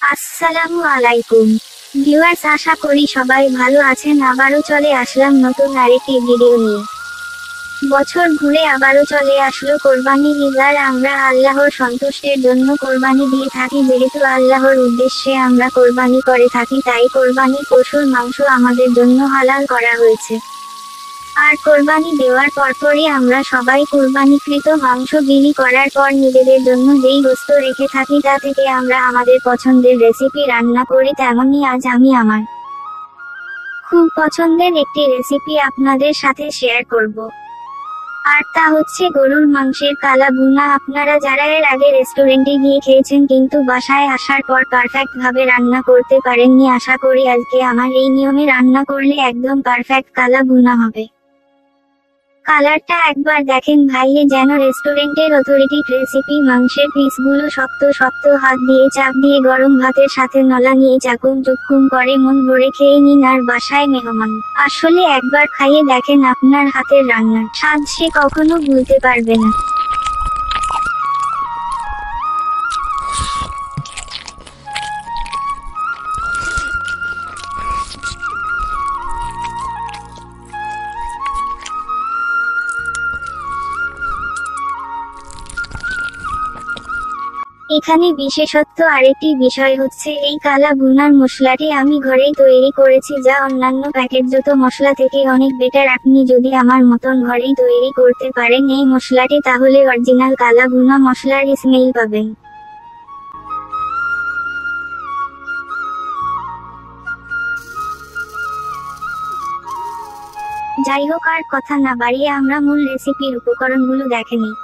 আসসালামু আলাইকুম ভিউয়ার্স, আশা করি সবাই ভালো আছেন। আবারও চলে আসলাম নতুন আরেকটি ভিডিও নিয়ে। বছর ঘুরে আবারও চলে আসলো কোরবানি ঈদ, আর আমরা আল্লাহর সন্তুষ্টির জন্য কোরবানি দিয়ে থাকি। যেহেতু আল্লাহর উদ্দেশ্যে আমরা কোরবানি করে থাকি, তাই কোরবানি পশুর মাংস আমাদের জন্য হালাল করা হয়েছে। আর কোরবানি দেওয়ার পরপরই আমরা সবাই কোরবানিকৃত মাংস বিলি করার পর নিজেদের জন্য যেই গোশত রেখে থাকি, তা থেকে আমরা আমাদের পছন্দের রেসিপি রান্না করি। তেমনই আজ আমি আমার খুব পছন্দের একটি রেসিপি আপনাদের সাথে শেয়ার করব। আর তা হচ্ছে গরুর মাংসের কালা ভুনা। আপনারা যারা এর আগে রেস্টুরেন্টে গিয়ে খেয়েছেন কিন্তু বাসায় আসার পর পারফেক্ট ভাবে রান্না করতে পারেননি, আশা করি আজকে আমার এই নিয়মে রান্না করলে একদম পারফেক্ট কালা ভুনা হবে। কালারটা একবার দেখেন ভাইয়ে, যেন রেস্টুরেন্টের অথরিটিক রেসিপি। মাংসের পিসগুলো শক্ত শক্ত, হাত দিয়ে চাপ দিয়ে গরম ভাতের সাথে নলা নিয়ে চাকুম চুকুম করে মন ভরে খেয়ে নিন। আর বাসায় মেহমান আসলে একবার খাইয়ে দেখেন, আপনার হাতের রান্নার স্বাদ সে কখনো ভুলতে পারবে না। এখানে বিশেষত্ব আরেকটি বিষয় হচ্ছে, এই কালা ভুনার মশলাটি আমি ঘরেই তৈরি করেছি, যা অন্যান্য প্যাকেটজাত মশলা থেকে অনেক বেটার। আপনি যদি আমার মতন ঘরেই তৈরি করতে পারেন এই মশলাটি, তাহলে অরিজিনাল কালা ভুনা মশলার স্মেল পাবেন। যাই হোক, আর কথা না বাড়িয়ে আমরা মূল রেসিপির উপকরণগুলো দেখে নিই।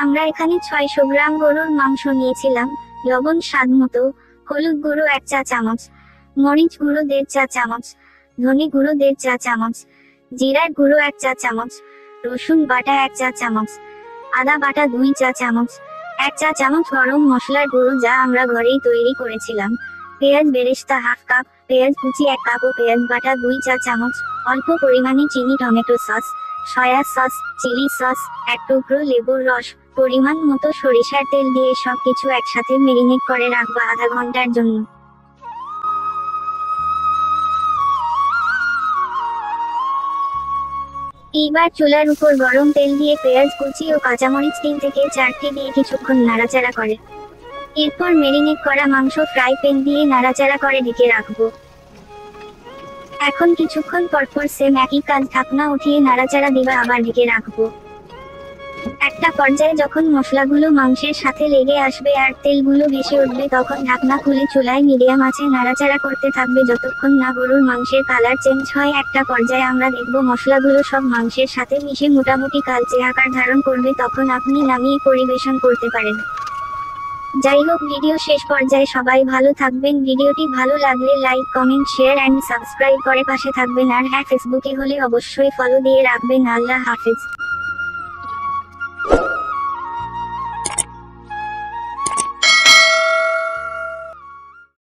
আমরা এখানে 600 গ্রাম গরুর মাংস নিয়েছিলাম। লবণ স্বাদ মতো, হলুদ গুঁড়ো 1 চা চামচ, মরিচ গুঁড়ো 1.5 চা চামচ, ধনে গুঁড়ো 1.5 চা চামচ, জিরার গুঁড়ো 1 চা চামচ, রসুন বাটা 1 চা চামচ, আদা বাটা 2 চা চামচ, 1 চা চামচ গরম মশলার গুঁড়ো, যা আমরা ঘরেই তৈরি করেছিলাম। পেঁয়াজ বেরেস্তা হাফ কাপ, পেঁয়াজ কুচি 1 কাপ ও পেঁয়াজ বাটা 2 চা চামচ, অল্প পরিমাণে চিনি, tomato sauce, soya sauce, chilli sauce, 1 টুকরো লেবুর রস, পরিমাণ মতো সরিষার তেল দিয়ে সবকিছু একসাথে মেরিনেট করে রাখবো আধা ঘন্টার জন্য। এইবার চুলার উপর গরম তেল দিয়ে পেঁয়াজ কুচি ও কাঁচামরিচ 3 থেকে 4টি দিয়ে কিছুক্ষণ নাড়াচাড়া করে এরপর মেরিনেট করা মাংস ফ্রাই প্যান দিয়ে নাড়াচাড়া করে ঢেকে রাখবো। এখন কিছুক্ষণ পরপর সেম একই কাজ, ঢাকনা উঠিয়ে নাড়াচাড়া দিবা, আবার ঢেকে রাখবো। একটা পর্যায়ে যখন মশলাগুলো মাংসের সাথে লেগে আসবে আর তেলগুলো ভেসে উঠবে, তখন ঢাকনা খুলে চুলায় মিডিয়াম আঁচে নাড়াচাড়া করতে থাকবে যতক্ষণ না গরুর মাংসের কালার চেঞ্জ হয়। একটা পর্যায়ে আমরা দেখব মশলাগুলো সব মাংসের সাথে মিশে মোটামুটি কালচে আকার ধারণ করবে, তখন আপনি নামিয়ে পরিবেশন করতে পারেন। যাই হোক, ভিডিও শেষ পর্যায়ে সবাই ভালো থাকবেন। ভিডিওটি ভালো লাগলে like, comment, share and subscribe করে পাশে থাকবেন। আর হ্যাঁ, ফেসবুকে হলে অবশ্যই ফলো দিয়ে রাখবেন। আল্লাহ হাফেজ।